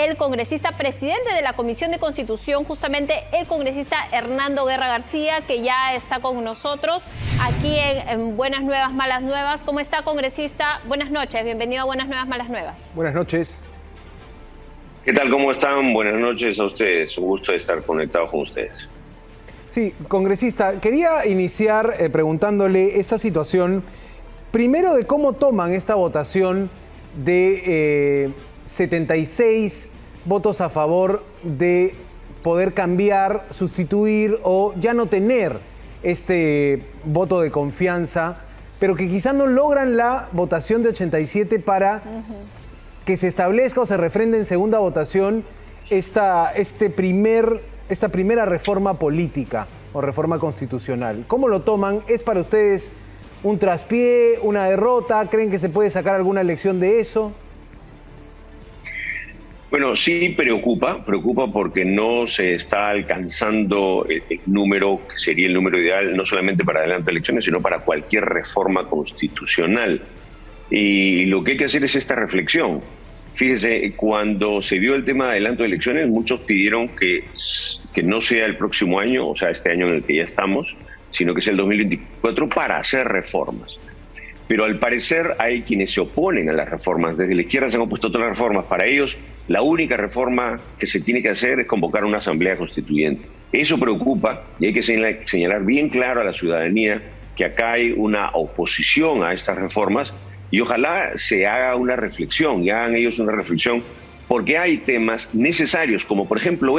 el congresista presidente de la Comisión de Constitución, justamente el congresista Hernando Guerra García, que ya está con nosotros aquí en Buenas Nuevas, Malas Nuevas. ¿Cómo está, congresista? Buenas noches, bienvenido a Buenas Nuevas, Malas Nuevas. Buenas noches. ¿Qué tal? ¿Cómo están? Buenas noches a ustedes. Un gusto de estar conectado con ustedes. Sí, congresista, quería iniciar preguntándole esta situación, primero de cómo toman esta votación de 76 votos a favor de poder cambiar, sustituir o ya no tener este voto de confianza, pero que quizás no logran la votación de 87 para que se establezca o se refrende en segunda votación esta primera reforma política o reforma constitucional. ¿Cómo lo toman? ¿Es para ustedes un traspié, una derrota? ¿Creen que se puede sacar alguna lección de eso? Bueno, sí preocupa porque no se está alcanzando el número que sería el número ideal, no solamente para adelanto de elecciones, sino para cualquier reforma constitucional. Y lo que hay que hacer es esta reflexión. Fíjese, cuando se vio el tema de adelanto de elecciones, muchos pidieron que no sea el próximo año, o sea, este año en el que ya estamos, sino que sea el 2024 para hacer reformas. Pero al parecer hay quienes se oponen a las reformas. Desde la izquierda se han opuesto a todas las reformas. Para ellos, la única reforma que se tiene que hacer es convocar una asamblea constituyente. Eso preocupa y hay que señalar bien claro a la ciudadanía que acá hay una oposición a estas reformas y ojalá se haga una reflexión, y hagan ellos una reflexión, porque hay temas necesarios, como por ejemplo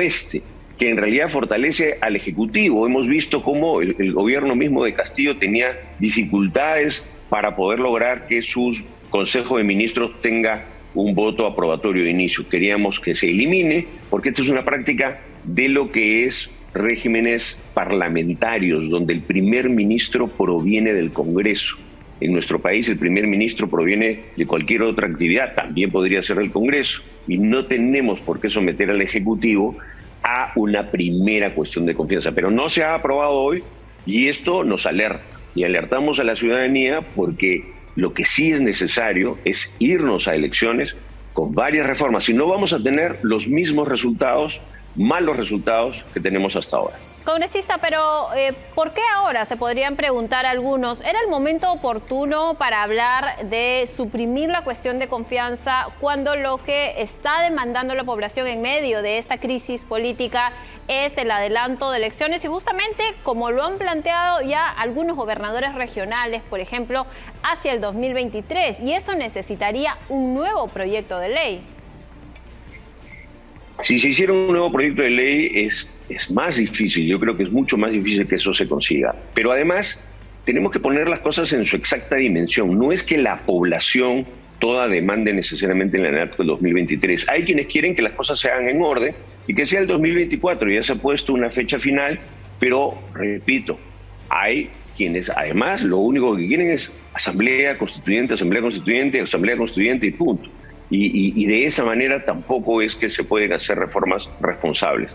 que en realidad fortalece al Ejecutivo. Hemos visto cómo el gobierno mismo de Castillo tenía dificultades para poder lograr que su Consejo de Ministros tenga un voto aprobatorio de inicio. Queríamos que se elimine, porque esta es una práctica de lo que es regímenes parlamentarios, donde el primer ministro proviene del Congreso. En nuestro país el primer ministro proviene de cualquier otra actividad, también podría ser del Congreso, y no tenemos por qué someter al Ejecutivo a una primera cuestión de confianza. Pero no se ha aprobado hoy y esto nos alerta. Y alertamos a la ciudadanía porque lo que sí es necesario es irnos a elecciones con varias reformas. Si no, vamos a tener los mismos resultados, malos resultados que tenemos hasta ahora. Congresista, pero ¿por qué ahora? Se podrían preguntar algunos. ¿Era el momento oportuno para hablar de suprimir la cuestión de confianza cuando lo que está demandando la población en medio de esta crisis política es el adelanto de elecciones? Y justamente como lo han planteado ya algunos gobernadores regionales, por ejemplo, hacia el 2023. Y eso necesitaría un nuevo proyecto de ley. Si se hiciera un nuevo proyecto de ley es más difícil, yo creo que es mucho más difícil que eso se consiga. Pero además tenemos que poner las cosas en su exacta dimensión. No es que la población toda demande necesariamente el adelanto del 2023. Hay quienes quieren que las cosas se hagan en orden y que sea el 2024. Ya se ha puesto una fecha final, pero repito, hay quienes además lo único que quieren es asamblea constituyente, asamblea constituyente, asamblea constituyente y punto. Y de esa manera tampoco es que se pueden hacer reformas responsables.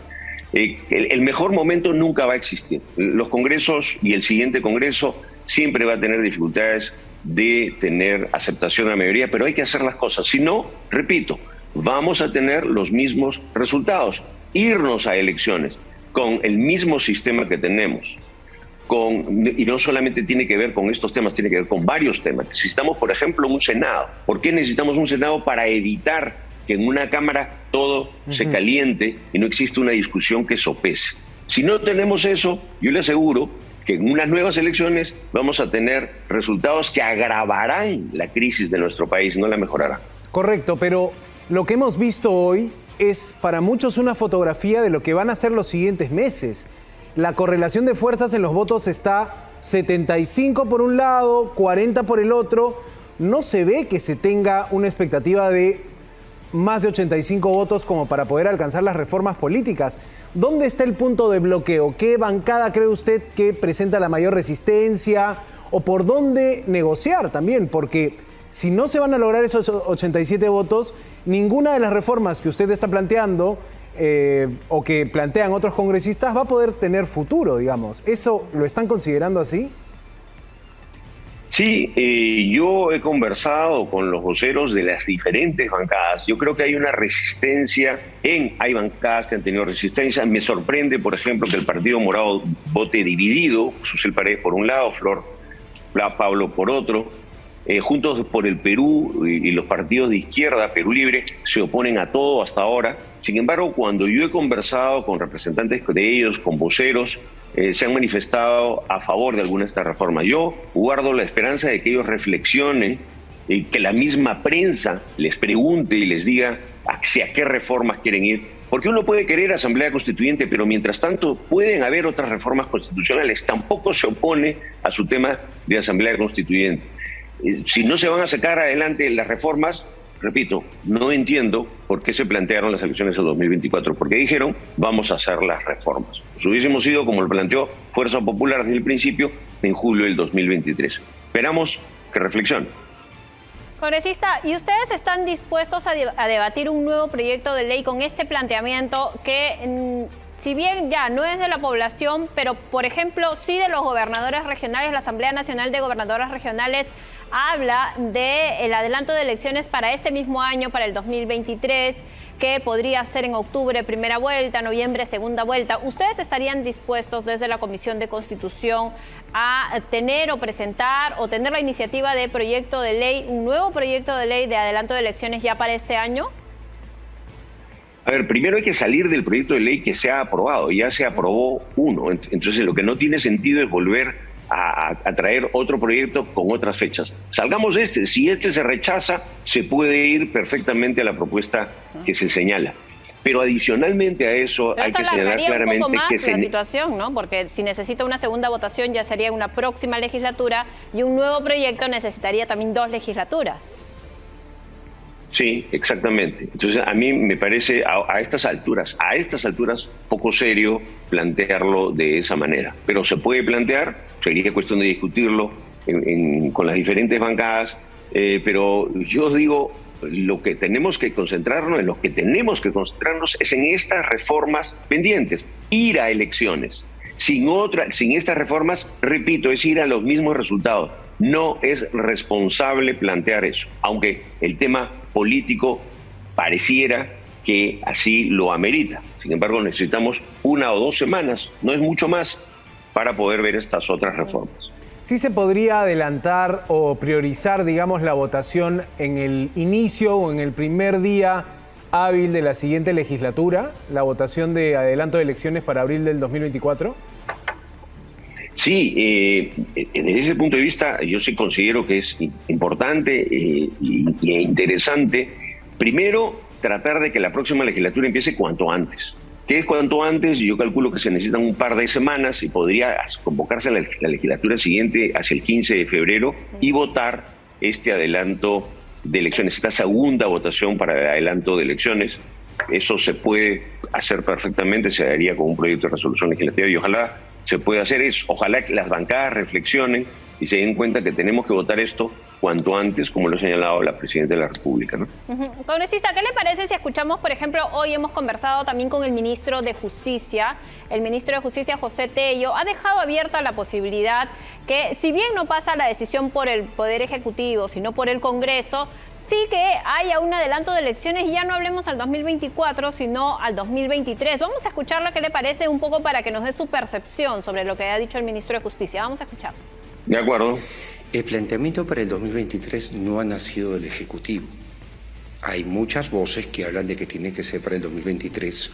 El mejor momento nunca va a existir. Los congresos y el siguiente congreso siempre va a tener dificultades de tener aceptación de la mayoría, pero hay que hacer las cosas. Si no, repito, vamos a tener los mismos resultados. Irnos a elecciones con el mismo sistema que tenemos. Y no solamente tiene que ver con estos temas, tiene que ver con varios temas. Necesitamos, por ejemplo, un Senado. ¿Por qué necesitamos un Senado? Para evitar que en una Cámara todo se caliente y no existe una discusión que sopese. Si no tenemos eso, yo le aseguro que en unas nuevas elecciones vamos a tener resultados que agravarán la crisis de nuestro país, no la mejorarán. Correcto, pero lo que hemos visto hoy es para muchos una fotografía de lo que van a ser los siguientes meses. La correlación de fuerzas en los votos está 75 por un lado, 40 por el otro. No se ve que se tenga una expectativa de más de 85 votos como para poder alcanzar las reformas políticas. ¿Dónde está el punto de bloqueo? ¿Qué bancada cree usted que presenta la mayor resistencia? ¿O por dónde negociar también? Porque si no se van a lograr esos 87 votos, ninguna de las reformas que usted está planteando o que plantean otros congresistas va a poder tener futuro, digamos. ¿Eso lo están considerando así? Sí, yo he conversado con los voceros de las diferentes bancadas. Yo creo que hay una resistencia hay bancadas que han tenido resistencia. Me sorprende, por ejemplo, que el Partido Morado vote dividido, Susel Paredes por un lado, Pablo por otro. Juntos por el Perú y los partidos de izquierda, Perú Libre, se oponen a todo hasta ahora. Sin embargo, cuando yo he conversado con representantes de ellos, con voceros, se han manifestado a favor de algunas de estas reformas. Yo guardo la esperanza de que ellos reflexionen y que la misma prensa les pregunte y les diga hacia qué reformas quieren ir. Porque uno puede querer asamblea constituyente, pero mientras tanto pueden haber otras reformas constitucionales. Tampoco se opone a su tema de asamblea constituyente. Si no se van a sacar adelante las reformas, repito, no entiendo por qué se plantearon las elecciones del 2024, porque dijeron vamos a hacer las reformas. Pues hubiésemos ido, como lo planteó Fuerza Popular desde el principio, en julio del 2023. Esperamos que reflexionen. Congresista, ¿y ustedes están dispuestos a debatir un nuevo proyecto de ley con este planteamiento que, si bien ya no es de la población, pero por ejemplo sí de los gobernadores regionales? La Asamblea Nacional de Gobernadores Regionales habla del adelanto de elecciones para este mismo año, para el 2023, que podría ser en octubre primera vuelta, noviembre segunda vuelta. ¿Ustedes estarían dispuestos desde la Comisión de Constitución a tener o presentar o tener la iniciativa de proyecto de ley, un nuevo proyecto de ley de adelanto de elecciones ya para este año? A ver, primero hay que salir del proyecto de ley que se ha aprobado. Ya se aprobó uno. Entonces lo que no tiene sentido es volver a traer otro proyecto con otras fechas. Salgamos de este. Si este se rechaza, se puede ir perfectamente a la propuesta que se señala. Pero adicionalmente a eso hay que señalar claramente un poco más que la situación, ¿no? Porque si necesita una segunda votación ya sería una próxima legislatura y un nuevo proyecto necesitaría también 2 legislaturas. Sí, exactamente. Entonces, a mí me parece a estas alturas, poco serio plantearlo de esa manera. Pero se puede plantear, sería cuestión de discutirlo con las diferentes bancadas, pero yo digo, lo que tenemos que concentrarnos, es en estas reformas pendientes, ir a elecciones. Sin estas reformas, repito, es ir a los mismos resultados. No es responsable plantear eso, aunque el tema político pareciera que así lo amerita. Sin embargo, necesitamos 1 o 2 semanas, no es mucho más, para poder ver estas otras reformas. ¿Sí se podría adelantar o priorizar, digamos, la votación en el inicio o en el primer día hábil de la siguiente legislatura, la votación de adelanto de elecciones para abril del 2024? Sí, desde ese punto de vista yo sí considero que es importante e interesante, primero, tratar de que la próxima legislatura empiece cuanto antes. ¿Qué es cuanto antes? Yo calculo que se necesitan un par de semanas y podría convocarse la legislatura siguiente hacia el 15 de febrero y votar este adelanto de elecciones, esta segunda votación para el adelanto de elecciones. Eso se puede hacer perfectamente, se haría con un proyecto de resolución legislativa y ojalá se pueda hacer eso. Ojalá que las bancadas reflexionen y se den cuenta que tenemos que votar esto cuanto antes, como lo ha señalado la Presidenta de la República, ¿no? Congresista, ¿qué le parece si escuchamos, por ejemplo, hoy hemos conversado también con el ministro de Justicia? El ministro de Justicia, José Tello, ha dejado abierta la posibilidad que, si bien no pasa la decisión por el Poder Ejecutivo, sino por el Congreso, sí que haya un adelanto de elecciones y ya no hablemos al 2024, sino al 2023. Vamos a escucharla, ¿qué le parece? Un poco para que nos dé su percepción sobre lo que ha dicho el ministro de Justicia. Vamos a escuchar. De acuerdo. El planteamiento para el 2023 no ha nacido del Ejecutivo. Hay muchas voces que hablan de que tiene que ser para el 2023.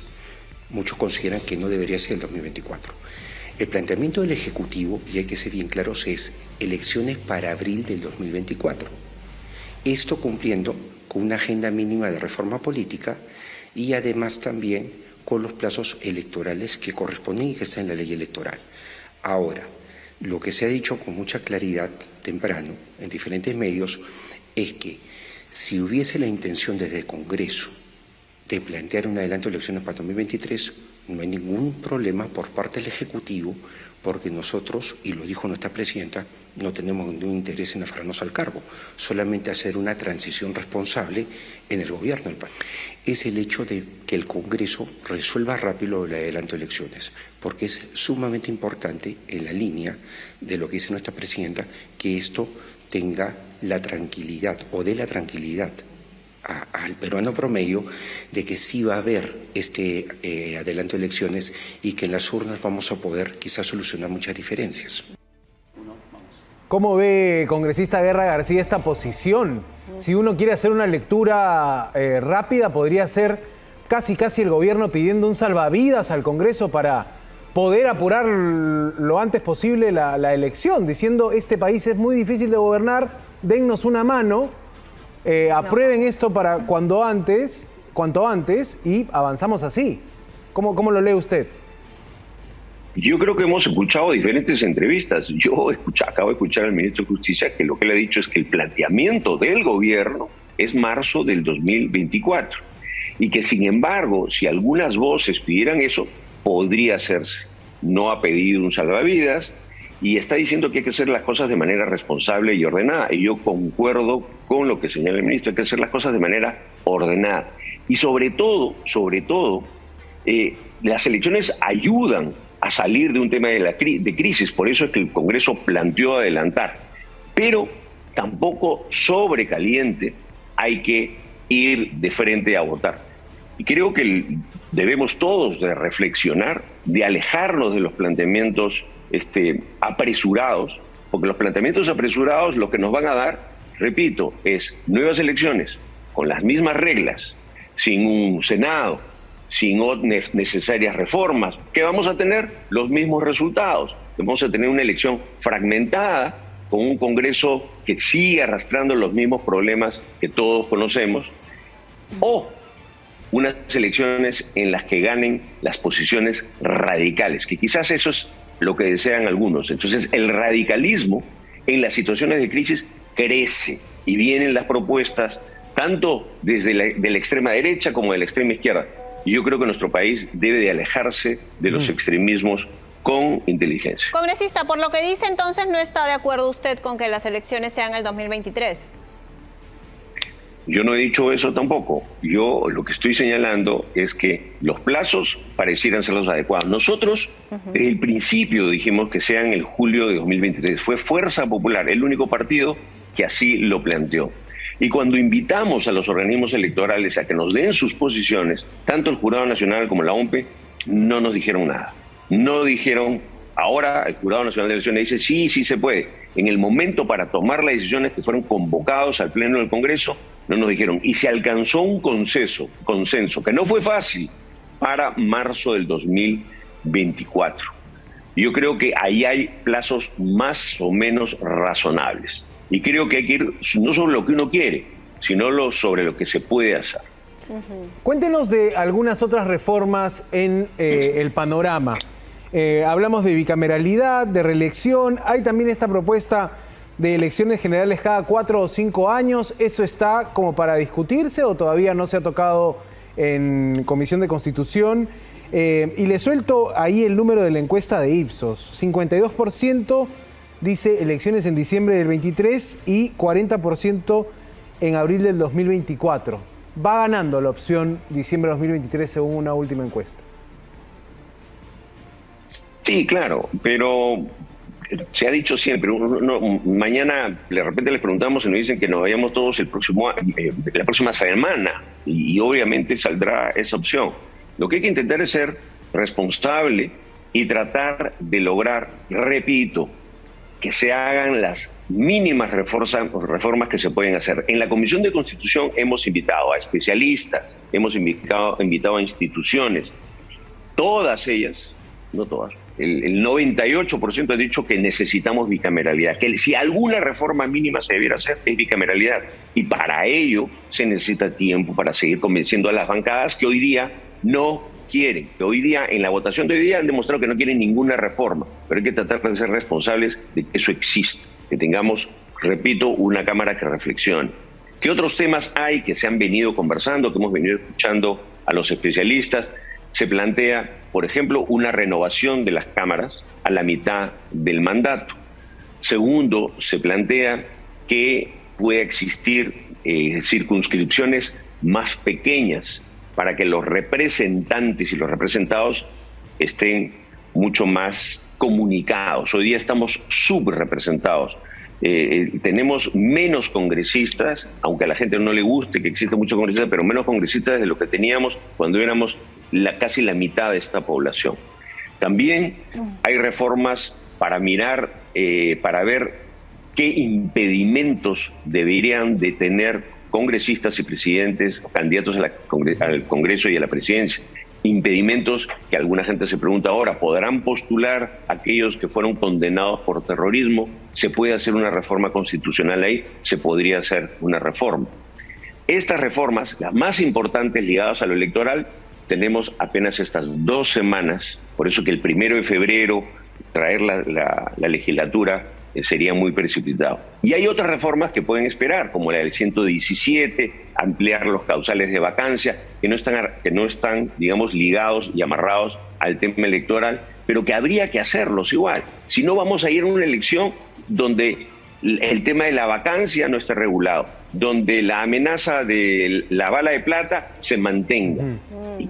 Muchos consideran que no debería ser el 2024. El planteamiento del Ejecutivo, y hay que ser bien claros, es elecciones para abril del 2024. Esto cumpliendo con una agenda mínima de reforma política y además también con los plazos electorales que corresponden y que están en la ley electoral. Ahora, lo que se ha dicho con mucha claridad temprano en diferentes medios es que si hubiese la intención desde el Congreso de plantear un adelanto de elecciones para 2023, no hay ningún problema por parte del Ejecutivo, porque nosotros, y lo dijo nuestra presidenta, no tenemos ningún interés en aferrarnos al cargo, solamente hacer una transición responsable en el gobierno del país. Es el hecho de que el Congreso resuelva rápido el adelanto de elecciones, porque es sumamente importante, en la línea de lo que dice nuestra presidenta, que esto tenga la tranquilidad, o dé la tranquilidad al peruano promedio, de que sí va a haber este adelanto de elecciones y que en las urnas vamos a poder quizás solucionar muchas diferencias. ¿Cómo ve, congresista Guerra García, esta posición? Si uno quiere hacer una lectura rápida, podría ser casi el gobierno pidiendo un salvavidas al Congreso para poder apurar lo antes posible la elección, diciendo este país es muy difícil de gobernar, dennos una mano, aprueben esto para cuanto antes y avanzamos así. ¿Cómo lo lee usted? Yo creo que hemos escuchado diferentes entrevistas. Yo acabo de escuchar al ministro de Justicia que lo que le ha dicho es que el planteamiento del gobierno es marzo del 2024 y que, sin embargo, si algunas voces pidieran eso, podría hacerse. No ha pedido un salvavidas y está diciendo que hay que hacer las cosas de manera responsable y ordenada. Y yo concuerdo con lo que señala el ministro, hay que hacer las cosas de manera ordenada. Y sobre todo, las elecciones ayudan a salir de un tema de crisis, por eso es que el Congreso planteó adelantar, pero tampoco sobrecaliente hay que ir de frente a votar. Y creo que debemos todos de reflexionar, de alejarnos de los planteamientos apresurados, porque los planteamientos apresurados lo que nos van a dar, repito, es nuevas elecciones con las mismas reglas, sin un Senado, sin necesarias reformas, que vamos a tener los mismos resultados. Vamos a tener una elección fragmentada, con un Congreso que sigue arrastrando los mismos problemas que todos conocemos, o unas elecciones en las que ganen las posiciones radicales, que quizás eso es lo que desean algunos. Entonces, el radicalismo en las situaciones de crisis crece y vienen las propuestas tanto desde de la extrema derecha como de la extrema izquierda. Y yo creo que nuestro país debe de alejarse de los extremismos con inteligencia. Congresista, por lo que dice entonces, ¿no está de acuerdo usted con que las elecciones sean el 2023? Yo no he dicho eso tampoco. Yo lo que estoy señalando es que los plazos parecieran ser los adecuados. Nosotros desde el principio dijimos que sean el julio de 2023. Fue Fuerza Popular, el único partido que así lo planteó. Y cuando invitamos a los organismos electorales a que nos den sus posiciones, tanto el Jurado Nacional como la OMPE, no nos dijeron nada. No dijeron, ahora el Jurado Nacional de Elecciones dice, sí se puede. En el momento para tomar las decisiones que fueron convocados al Pleno del Congreso, no nos dijeron. Y se alcanzó un consenso, que no fue fácil, para marzo del 2024. Yo creo que ahí hay plazos más o menos razonables. Y creo que hay que ir no sobre lo que uno quiere, sino sobre lo que se puede hacer. Cuéntenos de algunas otras reformas en el panorama. Hablamos de bicameralidad, de reelección. Hay también esta propuesta de elecciones generales cada 4 o 5 años. ¿Eso está como para discutirse o todavía no se ha tocado en Comisión de Constitución? Y le suelto ahí el número de la encuesta de Ipsos. 52% dice elecciones en diciembre del 23 y 40% en abril del 2024. Va ganando la opción diciembre del 2023 según una última encuesta. Sí, claro, pero se ha dicho siempre, mañana de repente les preguntamos y nos dicen que nos vayamos todos la próxima semana y obviamente saldrá esa opción. Lo que hay que intentar es ser responsable y tratar de lograr, repito, que se hagan las mínimas reformas que se pueden hacer. En la Comisión de Constitución hemos invitado a especialistas, hemos invitado a instituciones, todas ellas, no todas, el 98% ha dicho que necesitamos bicameralidad, que si alguna reforma mínima se debiera hacer es bicameralidad, y para ello se necesita tiempo para seguir convenciendo a las bancadas que hoy día no quieren, que hoy día, en la votación de hoy día, han demostrado que no quieren ninguna reforma, pero hay que tratar de ser responsables de que eso exista, que tengamos, repito, una Cámara que reflexione. ¿Qué otros temas hay que se han venido conversando, que hemos venido escuchando a los especialistas, se plantea, por ejemplo, una renovación de las cámaras a la mitad del mandato. Segundo, se plantea que pueda existir circunscripciones más pequeñas para que los representantes y los representados estén mucho más comunicados. Hoy día estamos subrepresentados. Tenemos menos congresistas, aunque a la gente no le guste que exista muchos congresistas, pero menos congresistas de lo que teníamos cuando éramos casi la mitad de esta población. También hay reformas para mirar, para ver qué impedimentos deberían de tener congresistas y presidentes, candidatos al Congreso y a la presidencia. Impedimentos que alguna gente se pregunta ahora, ¿podrán postular aquellos que fueron condenados por terrorismo? ¿Se puede hacer una reforma constitucional ahí? Se podría hacer una reforma. Estas reformas, las más importantes ligadas a lo electoral, tenemos apenas estas 2 semanas, por eso que el 1 de febrero traer la legislatura sería muy precipitado. Y hay otras reformas que pueden esperar, como la del 117, ampliar los causales de vacancia, que no están, digamos, ligados y amarrados al tema electoral, pero que habría que hacerlos igual. Si no, vamos a ir a una elección donde el tema de la vacancia no esté regulado, donde la amenaza de la bala de plata se mantenga.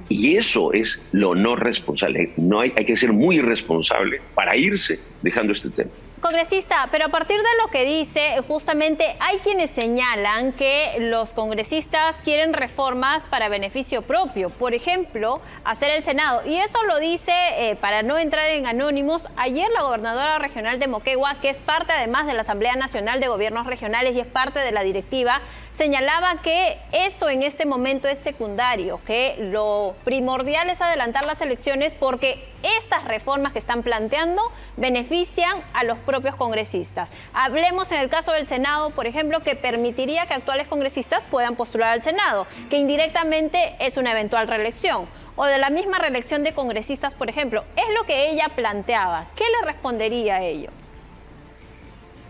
Y eso es lo no responsable. Hay que ser muy irresponsable para irse dejando este tema. Congresista, pero a partir de lo que dice, justamente hay quienes señalan que los congresistas quieren reformas para beneficio propio. Por ejemplo, hacer el Senado. Y eso lo dice, para no entrar en anónimos, ayer la gobernadora regional de Moquegua, que es parte además de la Asamblea Nacional de Gobiernos Regionales y es parte de la directiva, señalaba que eso en este momento es secundario, que lo primordial es adelantar las elecciones porque estas reformas que están planteando benefician a los propios congresistas. Hablemos en el caso del Senado, por ejemplo, que permitiría que actuales congresistas puedan postular al Senado, que indirectamente es una eventual reelección. O de la misma reelección de congresistas, por ejemplo. Es lo que ella planteaba. ¿Qué le respondería a ello?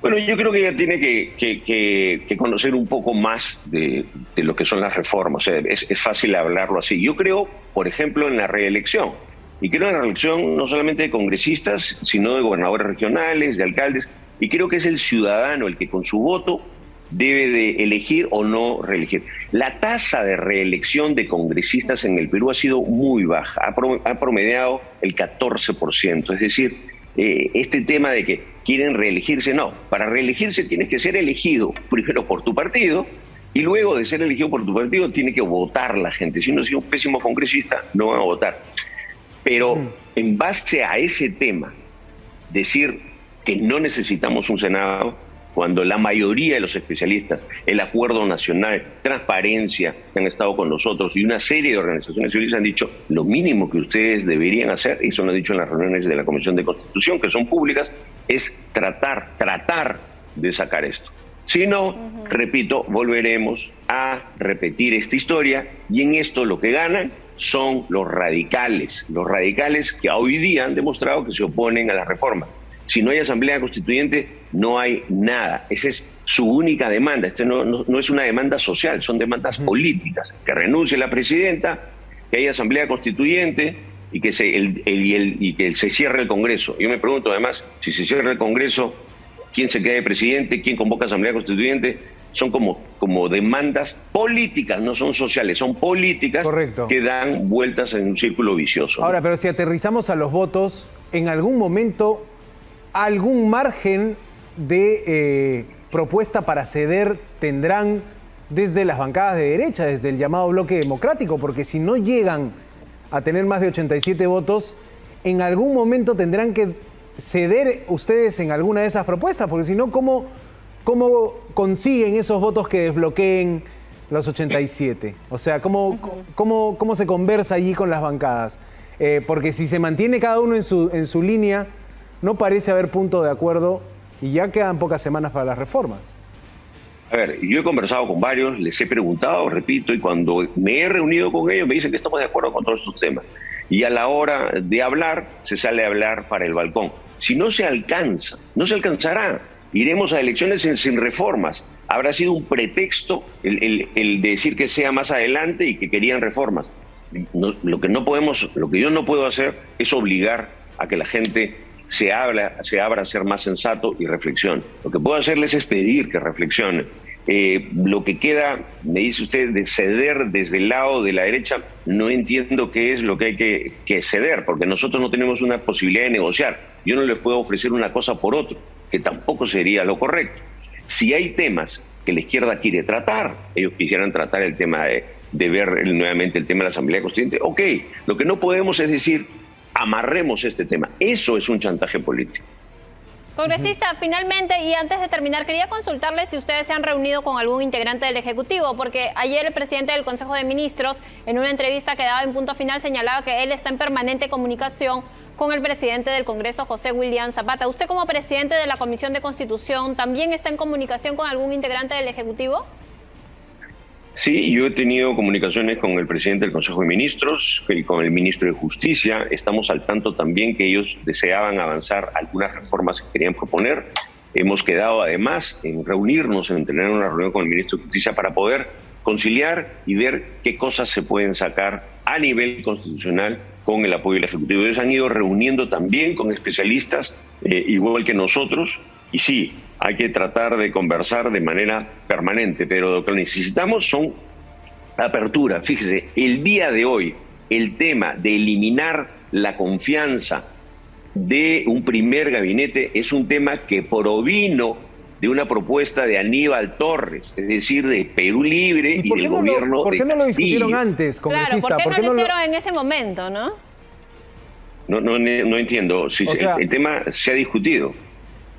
Bueno, yo creo que ella tiene que conocer un poco más de lo que son las reformas. O sea, es fácil hablarlo así. Yo creo, por ejemplo, en la reelección. Y creo en la reelección no solamente de congresistas, sino de gobernadores regionales, de alcaldes. Y creo que es el ciudadano el que con su voto debe de elegir o no reelegir. La tasa de reelección de congresistas en el Perú ha sido muy baja. Ha promediado el 14%. Es decir, este tema de que quieren reelegirse, no. Para reelegirse tienes que ser elegido primero por tu partido y luego de ser elegido por tu partido tiene que votar la gente. Si uno es un pésimo congresista, no van a votar. Pero en base a ese tema, decir que no necesitamos un Senado, cuando la mayoría de los especialistas, el Acuerdo Nacional, Transparencia, que han estado con nosotros, y una serie de organizaciones civiles han dicho lo mínimo que ustedes deberían hacer, y eso lo han dicho en las reuniones de la Comisión de Constitución, que son públicas, es tratar de sacar esto. Si no, repito, volveremos a repetir esta historia, y en esto lo que ganan son los radicales que hoy día han demostrado que se oponen a la reforma. Si no hay asamblea constituyente, no hay nada. Esa es su única demanda. Esta no es una demanda social, son demandas políticas. Que renuncie la presidenta, que haya asamblea constituyente y que se cierre el Congreso. Yo me pregunto además, si se cierra el Congreso, ¿quién se queda de presidente? ¿Quién convoca asamblea constituyente? Son como demandas políticas, no son sociales, son políticas. Correcto. Que dan vueltas en un círculo vicioso. Ahora, pero si aterrizamos a los votos, en algún momento, algún margen de propuesta para ceder tendrán desde las bancadas de derecha, desde el llamado bloque democrático, porque si no llegan a tener más de 87 votos, en algún momento tendrán que ceder ustedes en alguna de esas propuestas, porque si no, ¿cómo consiguen esos votos que desbloqueen los 87? O sea, ¿cómo se conversa allí con las bancadas? Porque si se mantiene cada uno en su línea, no parece haber punto de acuerdo y ya quedan pocas semanas para las reformas. A ver, yo he conversado con varios, les he preguntado, repito, y cuando me he reunido con ellos me dicen que estamos de acuerdo con todos estos temas. Y a la hora de hablar, se sale a hablar para el balcón. Si no se alcanza, no se alcanzará. Iremos a elecciones sin reformas. Habrá sido un pretexto el decir que sea más adelante y que querían reformas. lo que yo no puedo hacer es obligar a que la gente se abra a ser más sensato y reflexione. Lo que puedo hacerles es pedir que reflexionen. Lo que queda, me dice usted, de ceder desde el lado de la derecha, no entiendo qué es lo que hay que ceder, porque nosotros no tenemos una posibilidad de negociar. Yo no les puedo ofrecer una cosa por otro, que tampoco sería lo correcto. Si hay temas que la izquierda quiere tratar, ellos quisieran tratar el tema de ver nuevamente el tema de la Asamblea Constituyente, ok, lo que no podemos es decir, amarremos este tema. Eso es un chantaje político. Congresista, finalmente, y antes de terminar, quería consultarle si ustedes se han reunido con algún integrante del Ejecutivo, porque ayer el presidente del Consejo de Ministros, en una entrevista que daba en Punto Final, señalaba que él está en permanente comunicación con el presidente del Congreso, José William Zapata. ¿Usted, como presidente de la Comisión de Constitución, también está en comunicación con algún integrante del Ejecutivo? Sí, yo he tenido comunicaciones con el presidente del Consejo de Ministros y con el ministro de Justicia. Estamos al tanto también que ellos deseaban avanzar algunas reformas que querían proponer. Hemos quedado además en reunirnos, en tener una reunión con el ministro de Justicia para poder conciliar y ver qué cosas se pueden sacar a nivel constitucional con el apoyo del Ejecutivo. Ellos han ido reuniendo también con especialistas, igual que nosotros, y sí, hay que tratar de conversar de manera permanente, pero lo que necesitamos son apertura. Fíjese, el día de hoy, el tema de eliminar la confianza de un primer gabinete es un tema que provino de una propuesta de Aníbal Torres, es decir, de Perú Libre y del gobierno ¿por qué no lo discutieron antes, congresista? Claro, ¿por qué no lo hicieron en ese momento, no? No entiendo. Si o sea, el tema se ha discutido.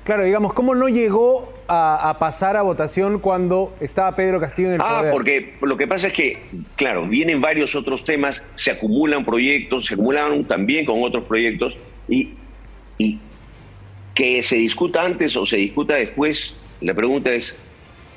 Claro, digamos, ¿cómo no llegó a pasar a votación cuando estaba Pedro Castillo en el poder? Porque lo que pasa es que, claro, vienen varios otros temas, se acumulan proyectos, se acumulan también con otros proyectos, y que se discuta antes o se discuta después, la pregunta es,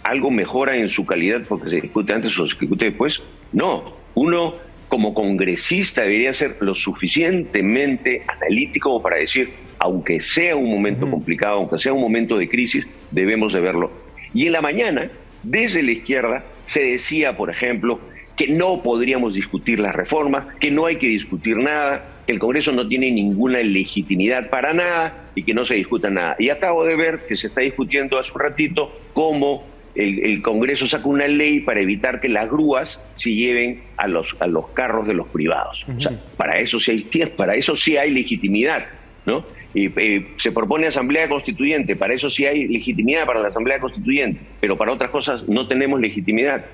¿algo mejora en su calidad porque se discute antes o se discute después? No, uno como congresista debería ser lo suficientemente analítico para decir, aunque sea un momento complicado, aunque sea un momento de crisis, debemos de verlo. Y en la mañana, desde la izquierda, se decía, por ejemplo, que no podríamos discutir las reformas, que no hay que discutir nada, que el Congreso no tiene ninguna legitimidad para nada y que no se discuta nada. Y acabo de ver que se está discutiendo hace un ratito cómo el Congreso saca una ley para evitar que las grúas se lleven a los carros de los privados. O sea, para eso sí hay legitimidad, ¿no? Y se propone Asamblea Constituyente, para eso sí hay legitimidad para la Asamblea Constituyente, pero para otras cosas no tenemos legitimidad.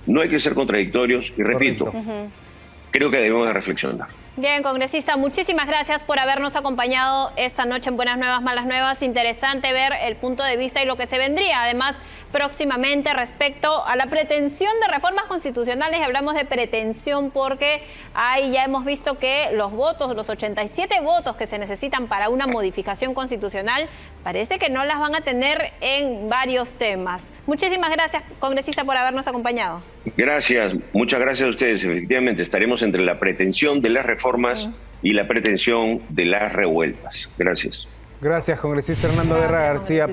No hay que ser contradictorios y repito, creo que debemos de reflexionar. Bien, congresista, muchísimas gracias por habernos acompañado esta noche en Buenas Nuevas, Malas Nuevas. Interesante ver el punto de vista y lo que se vendría. Además, próximamente respecto a la pretensión de reformas constitucionales, hablamos de pretensión porque ahí ya hemos visto que los 87 votos que se necesitan para una modificación constitucional, parece que no las van a tener en varios temas. Muchísimas gracias, congresista, por habernos acompañado. Gracias, muchas gracias a ustedes. Efectivamente, estaremos entre la pretensión de las reformas y la pretensión de las revueltas. Gracias. Gracias, congresista Hernando Guerra García.